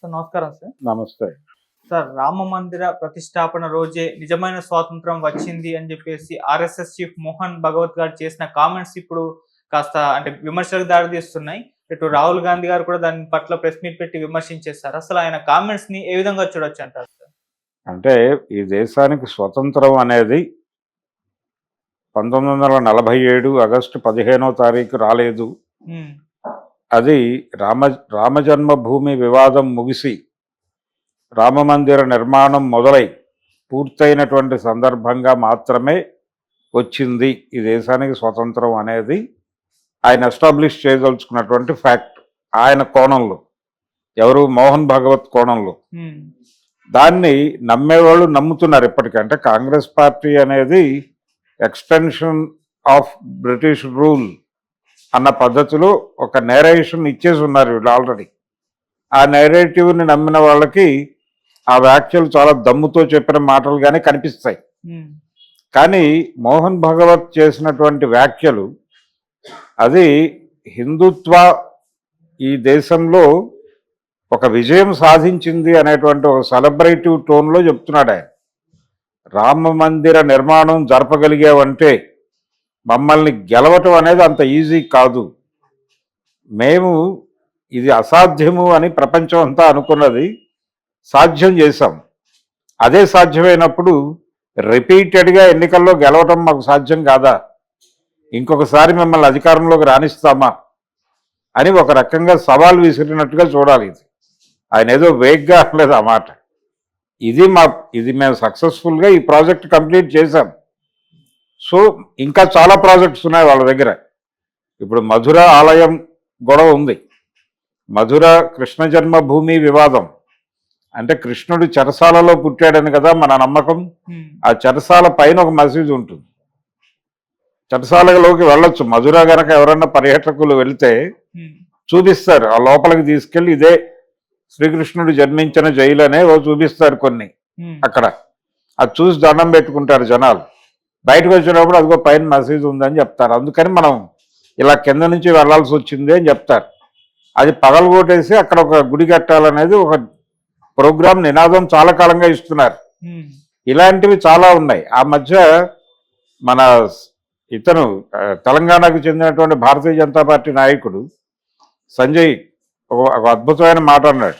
Sir నమస్కారం sir. నమస్తే. Sir Rama మందిర ప్రతిష్టాపన రోజే నిజమైన స్వాతంత్రం వచ్చింది అని చెప్పేసి ఆర్ఎస్ఎస్ చీఫ్ మోహన్ భగవత్ గారు చేసిన కామెంట్స్ ఇప్పుడు కాస్త అంటే విమర్శలకు దారితీస్తున్నాయి. ఇటు రాహుల్ గాంధీ గారు కూడా దాని పట్ల ప్రెస్ మీట్ పెట్టి విమర్శించేస్తారు. అసలు ఆయన కామెంట్స్ ని ఏ విధంగా చూడొచ్చు అంటారు సార్? అంటే ఈ దేశానికి స్వతంత్రం అనేది 1947 ఆగస్టు 15వ తారీఖు రాలేదు. అది రామజన్మభూమి వివాదం ముగిసి రామమందిర నిర్మాణం మొదలై పూర్తయినటువంటి సందర్భంగా మాత్రమే వచ్చింది ఈ దేశానికి స్వతంత్రం అనేది ఆయన ఎస్టాబ్లిష్ చేయదలుచుకున్నటువంటి ఫ్యాక్ట్. ఆయన కోణంలో, ఎవరు మోహన్ భగవత్ కోణంలో దాన్ని నమ్మేవాళ్ళు నమ్ముతున్నారు ఇప్పటికంటే. కాంగ్రెస్ పార్టీ అనేది ఎక్స్టెన్షన్ ఆఫ్ బ్రిటిష్ రూల్ అన్న పద్ధతిలో ఒక నేరేషన్ ఇచ్చేసి ఉన్నారు వీళ్ళు ఆల్రెడీ. ఆ నేరేటివ్ని నమ్మిన వాళ్ళకి ఆ వ్యాఖ్యలు చాలా దమ్ముతో చెప్పిన మాటలుగానే కనిపిస్తాయి. కానీ మోహన్ భగవత్ చేసినటువంటి వ్యాఖ్యలు అది హిందుత్వ ఈ దేశంలో ఒక విజయం సాధించింది అనేటువంటి ఒక సెలబ్రేటివ్ టోన్లో చెప్తున్నాడు ఆయన. రామ మందిర నిర్మాణం జరపగలిగావంటే మమ్మల్ని గెలవటం అనేది అంత ఈజీ కాదు. మేము ఇది అసాధ్యము అని ప్రపంచం అంతా అనుకున్నది సాధ్యం చేశాం. అదే సాధ్యమైనప్పుడు రిపీటెడ్గా ఎన్నికల్లో గెలవటం మాకు సాధ్యం కాదా? ఇంకొకసారి మిమ్మల్ని అధికారంలోకి రాణిస్తామా అని ఒక రకంగా సవాల్ విసిరినట్టుగా చూడాలి. ఇది ఆయన ఏదో వేగ్గా అనలేదు ఆ మాట. ఇది మేము సక్సెస్ఫుల్గా ఈ ప్రాజెక్ట్ కంప్లీట్ చేశాం. సో ఇంకా చాలా ప్రాజెక్ట్స్ ఉన్నాయి వాళ్ళ దగ్గర. ఇప్పుడు మధుర ఆలయం గొడవ ఉంది. మధుర కృష్ణ జన్మభూమి వివాదం అంటే కృష్ణుడు చెరసాలలో పుట్టాడని కదా మన నమ్మకం. ఆ చెరసాల పైన ఒక మసీదు ఉంటుంది. చెరసాలలోకి వెళ్ళొచ్చు. మధుర గనక ఎవరన్నా పర్యాటకులు వెళితే చూపిస్తారు. ఆ లోపలికి తీసుకెళ్ళి ఇదే శ్రీకృష్ణుడు జన్మించిన జైలు అనే చూపిస్తారు కొన్ని అక్కడ. అది చూసి దండం పెట్టుకుంటారు జనాలు. బయటకు వచ్చినప్పుడు అదిగో పైన మసీదు ఉందని చెప్తారు. అందుకని మనం ఇలా కింద నుంచి వెళ్లాల్సి వచ్చింది అని చెప్తారు. అది పగలగొట్టేసి అక్కడ ఒక గుడి కట్టాలనేది ఒక ప్రోగ్రాం నినాదం చాలా కాలంగా ఇస్తున్నారు. ఇలాంటివి చాలా ఉన్నాయి. ఆ మధ్య మన ఇతను తెలంగాణకు చెందినటువంటి భారతీయ జనతా పార్టీ నాయకుడు సంజయ్ ఒక అద్భుతమైన మాట అన్నాడు.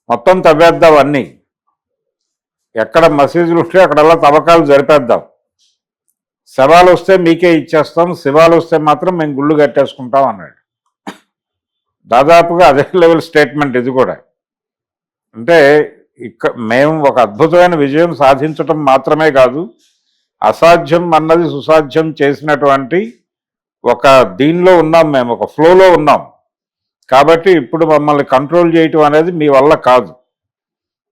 మొత్తం తవ్వేద్దాం, అన్నీ ఎక్కడ మసీదులు ఉంటే అక్కడల్లా తవ్వకాలు జరిపేద్దాం, శవాలు వస్తే మీకే ఇచ్చేస్తాం, శివాలు వస్తే మాత్రం మేము గుళ్ళు కట్టేసుకుంటాం అన్నాడు. దాదాపుగా అదే లెవెల్ స్టేట్మెంట్ ఇది కూడా. అంటే మేము ఒక అద్భుతమైన విజయం సాధించటం మాత్రమే కాదు, అసాధ్యం అన్నది సుసాధ్యం చేసినటువంటి ఒక దీనిలో ఉన్నాం, మేము ఒక ఫ్లోలో ఉన్నాం. కాబట్టి ఇప్పుడు మమ్మల్ని కంట్రోల్ చేయటం అనేది మీ వల్ల కాదు.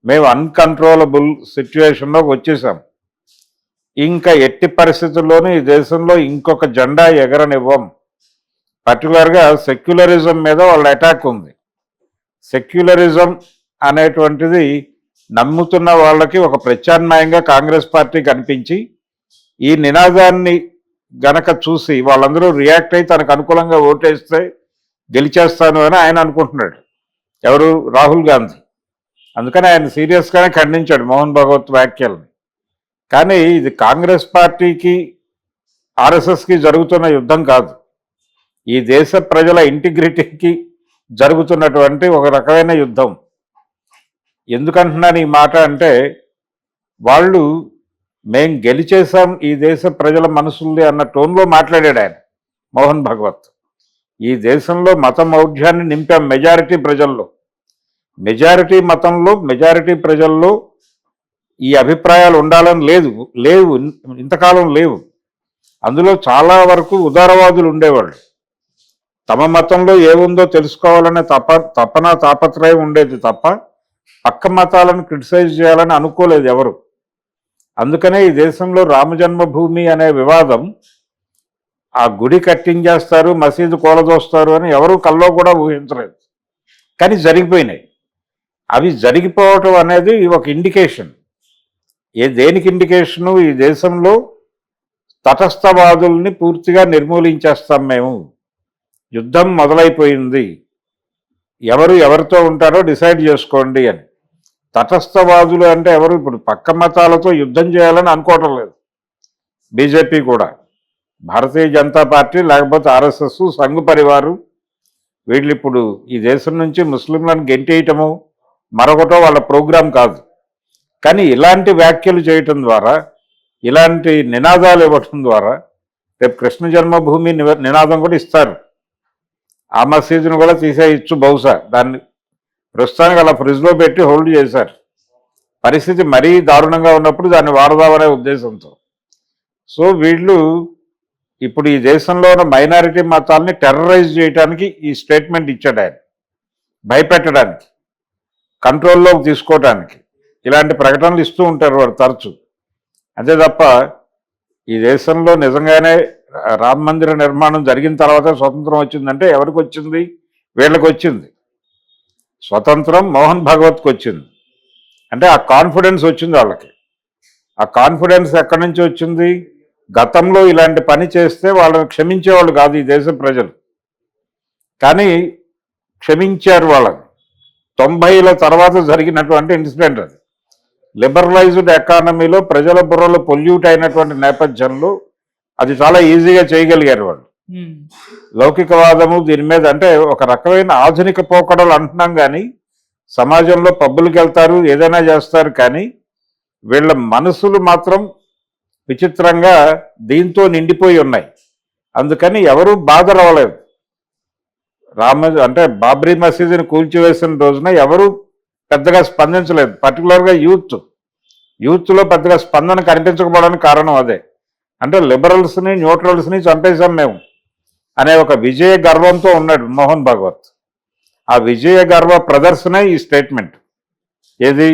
మేము అన్కంట్రోలబుల్ సిచ్యువేషన్లోకి వచ్చేసాం. ఇంకా ఎట్టి పరిస్థితుల్లోనూ ఈ దేశంలో ఇంకొక జెండా ఎగరనివ్వం. పర్టికులర్గా సెక్యులరిజం మీద వాళ్ళ అటాక్ ఉంది. సెక్యులరిజం అనేటువంటిది నమ్ముతున్న వాళ్ళకి ఒక ప్రత్యామ్నాయంగా కాంగ్రెస్ పార్టీ కనిపించి ఈ నినాదాన్ని గనక చూసి వాళ్ళందరూ రియాక్ట్ అయి తనకు అనుకూలంగా ఓటేస్తే గెలిచేస్తాను అని ఆయన అనుకుంటున్నాడు. ఎవరు? రాహుల్ గాంధీ. అందుకని ఆయన సీరియస్గానే ఖండించాడు మోహన్ భగవత్ వ్యాఖ్యల్ని. కానీ ఇది కాంగ్రెస్ పార్టీకి ఆర్ఎస్ఎస్కి జరుగుతున్న యుద్ధం కాదు, ఈ దేశ ప్రజల ఇంటిగ్రిటీకి జరుగుతున్నటువంటి ఒక రకమైన యుద్ధం. ఎందుకంటున్నాను ఈ మాట అంటే, వాళ్ళు మేం గెలిచేసాం ఈ దేశ ప్రజల మనసుల్ని అన్న టోన్లో మాట్లాడాడు ఆయన మోహన్ భగవత్. ఈ దేశంలో మత మౌఢ్యాన్ని నింపాం మెజారిటీ ప్రజల్లో. మెజారిటీ మతంలో, మెజారిటీ ప్రజల్లో ఈ అభిప్రాయాలు ఉండాలని లేవు ఇంతకాలం లేవు. అందులో చాలా వరకు ఉదారవాదులు ఉండేవాళ్ళు. తమ మతంలో ఏముందో తెలుసుకోవాలనే తపన తాపత్రయం ఉండేది తప్ప పక్క మతాలను క్రిటిసైజ్ చేయాలని అనుకోలేదు ఎవరు. అందుకనే ఈ దేశంలో రామజన్మభూమి అనే వివాదం, ఆ గుడి కట్టించేస్తారు, మసీదు కూలదోస్తారు అని ఎవరు కల్లో కూడా ఊహించలేదు. కానీ జరిగిపోయినాయి. అవి జరిగిపోవటం అనేది ఒక ఇండికేషన్. దేనికి ఇండికేషను? ఈ దేశంలో తటస్థవాదుల్ని పూర్తిగా నిర్మూలించేస్తాం మేము, యుద్ధం మొదలైపోయింది, ఎవరు ఎవరితో ఉంటారో డిసైడ్ చేసుకోండి అని. తటస్థవాదులు అంటే ఎవరు? ఇప్పుడు పక్క మతాలతో యుద్ధం చేయాలని అనుకోవటం లేదు బీజేపీ కూడా. భారతీయ జనతా పార్టీ లేకపోతే ఆర్ఎస్ఎస్, సంఘ్ పరివారు వీళ్ళు ఇప్పుడు ఈ దేశం నుంచి ముస్లింలను గెంటేయటము మరొకటో వాళ్ళ ప్రోగ్రాం కాదు. కానీ ఇలాంటి వ్యాఖ్యలు చేయటం ద్వారా, ఇలాంటి నినాదాలు ఇవ్వటం ద్వారా రేపు కృష్ణ జన్మభూమి నినాదం కూడా ఇస్తారు. ఆ మసీదును కూడా తీసేయచ్చు బహుశా. దాన్ని ప్రస్తుతానికి అలా ఫ్రిడ్జ్లో పెట్టి హోల్డ్ చేశారు. పరిస్థితి మరీ దారుణంగా ఉన్నప్పుడు దాన్ని వాడదామనే ఉద్దేశంతో. సో వీళ్ళు ఇప్పుడు ఈ దేశంలో ఉన్న మైనారిటీ మతాలని టెర్రరైజ్ చేయడానికి ఈ స్టేట్మెంట్ ఇచ్చాడు ఆయన, భయపెట్టడానికి, కంట్రోల్లోకి తీసుకోవడానికి. ఇలాంటి ప్రకటనలు ఇస్తూ ఉంటారు వారు తరచు. అంతే తప్ప ఈ దేశంలో నిజంగానే రామ మందిర నిర్మాణం జరిగిన తర్వాత స్వతంత్రం వచ్చిందంటే ఎవరికి వచ్చింది? వీళ్ళకి వచ్చింది స్వతంత్రం. మోహన్ భగవత్కి వచ్చింది. అంటే ఆ కాన్ఫిడెన్స్ వచ్చింది వాళ్ళకి. ఆ కాన్ఫిడెన్స్ ఎక్కడి నుంచి వచ్చింది? గతంలో ఇలాంటి పని చేస్తే వాళ్ళని క్షమించేవాళ్ళు కాదు ఈ దేశ ప్రజలు, కానీ క్షమించారు వాళ్ళని. 90ల తర్వాత జరిగినటువంటి ఇన్సిడెంట్ అది. లిబరలైజ్డ్ ఎకానమీలో ప్రజల బుర్రలు పొల్యూట్ అయినటువంటి నేపథ్యంలో అది చాలా ఈజీగా చేయగలిగారు వాళ్ళు. లౌకికవాదము దీని మీద అంటే ఒక రకమైన ఆధునిక పోకడలు అంటున్నాం, కానీ సమాజంలో పబ్బులకు వెళ్తారు, ఏదైనా చేస్తారు, కానీ వీళ్ళ మనసులు మాత్రం విచిత్రంగా దీంతో నిండిపోయి ఉన్నాయి. అందుకని ఎవరూ బాధరవ్వలేదు. అంటే బాబ్రీ మసీదుని కూల్చివేసిన రోజున ఎవరు పెద్దగా స్పందించలేదు. పర్టికులర్గా యూత్లో పెద్దగా స్పందన కనిపించకపోవడానికి కారణం అదే. అంటే లిబరల్స్ని, న్యూట్రల్స్ని చంపేశాం మేము అనే ఒక విజయ గర్వంతో ఉన్నాడు మోహన్ భగవత్. ఆ విజయ గర్వ ప్రదర్శనే ఈ స్టేట్మెంట్. ఏది?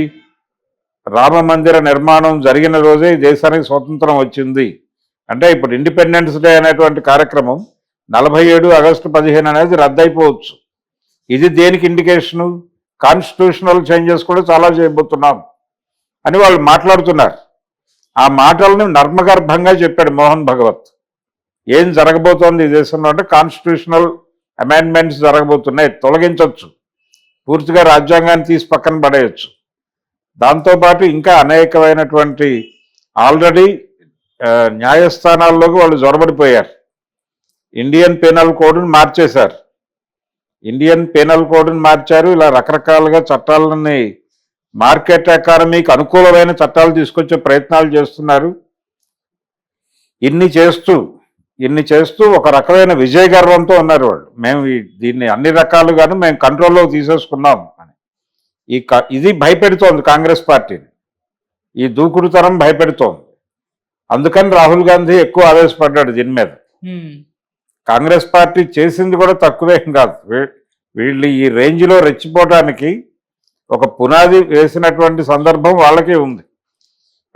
రామ మందిర నిర్మాణం జరిగిన రోజే ఈ దేశానికి స్వతంత్రం వచ్చింది అంటే ఇప్పుడు ఇండిపెండెన్స్ డే అనేటువంటి కార్యక్రమం 47 ఆగస్టు 15 అనేది రద్దయిపోవచ్చు. ఇది దేనికి ఇండికేషను? కాన్స్టిట్యూషనల్ చేంజెస్ కూడా చాలా చేయబోతున్నాం అని వాళ్ళు మాట్లాడుతున్నారు. ఆ మాటలను నర్మగర్భంగా చెప్పాడు మోహన్ భగవత్. ఏం జరగబోతోంది ఈ దేశంలో అంటే కాన్స్టిట్యూషనల్ అమెండ్మెంట్స్ జరగబోతున్నాయి, తొలగించవచ్చు, పూర్తిగా రాజ్యాంగాన్ని తీసి పక్కన పడేయచ్చు. దాంతోపాటు ఇంకా అనేకమైనటువంటి ఆల్రెడీ న్యాయస్థానాల్లోకి వాళ్ళు జొరబడిపోయారు. ఇండియన్ పీనల్ కోడ్ని మార్చేశారు. మార్చారు. ఇలా రకరకాలుగా చట్టాలని, మార్కెట్ ఎకానమీకి అనుకూలమైన చట్టాలు తీసుకొచ్చే ప్రయత్నాలు చేస్తున్నారు. ఇన్ని చేస్తూ ఒక రకమైన విజయ గర్వంతో ఉన్నారు వాళ్ళు. మేము దీన్ని అన్ని రకాలుగాను మేము కంట్రోల్లో తీసేసుకున్నాం అని. ఇది భయపెడుతోంది కాంగ్రెస్ పార్టీని. ఈ దూకుడుతనం భయపెడుతోంది. అందుకని రాహుల్ గాంధీ ఎక్కువ ఆవేశపడ్డాడు దీని మీద. కాంగ్రెస్ పార్టీ చేసింది కూడా తక్కువేం కాదు. వీళ్ళు ఈ రేంజ్లో రెచ్చిపోవడానికి ఒక పునాది వేసినటువంటి సందర్భం వాళ్ళకే ఉంది.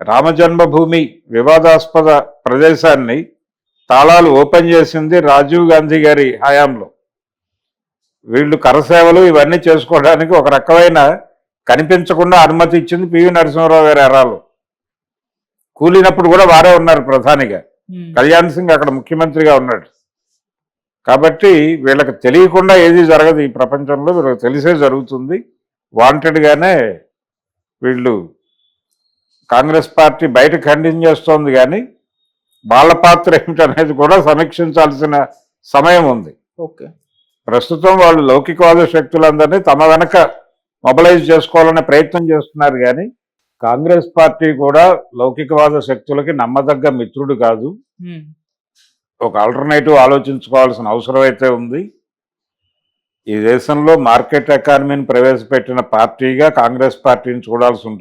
రామజన్మభూమి వివాదాస్పద ప్రదేశాన్ని తాళాలు ఓపెన్ చేసింది రాజీవ్ గాంధీ గారి హయాంలో. వీళ్ళు కరసేవలు ఇవన్నీ చేసుకోవడానికి ఒక రకమైన కనిపించకుండా అనుమతి ఇచ్చింది పివి నరసింహారావు గారి ఎరాలో. కూలినప్పుడు కూడా వారే ఉన్నారు ప్రధానిగా. కళ్యాణ్ సింగ్ అక్కడ ముఖ్యమంత్రిగా ఉన్నాడు. కాబట్టి వీళ్ళకి తెలియకుండా ఏది జరగదు ఈ ప్రపంచంలో, వీళ్ళకి తెలిసే జరుగుతుంది. వాంటెడ్గానే వీళ్ళు కాంగ్రెస్ పార్టీ బయట ఖండించేస్తోంది, కానీ వాళ్ళ పాత్ర ఏమిటనేది కూడా సమీక్షించాల్సిన సమయం ఉంది. ఓకే, ప్రస్తుతం వాళ్ళు లౌకికవాద శక్తులందరినీ తమ వెనక మొబలైజ్ చేసుకోవాలనే ప్రయత్నం చేస్తున్నారు, కానీ కాంగ్రెస్ పార్టీ కూడా లౌకికవాద శక్తులకి నమ్మదగ్గ మిత్రుడు కాదు. ఒక ఆల్టర్నేటివ్ ఆలోచించుకోవాల్సిన అవసరం అయితే ఉంది. ఈ దేశంలో మార్కెట్ ఎకానమీని ప్రవేశపెట్టిన పార్టీగా కాంగ్రెస్ పార్టీని చూడాల్సి ఉంటుంది.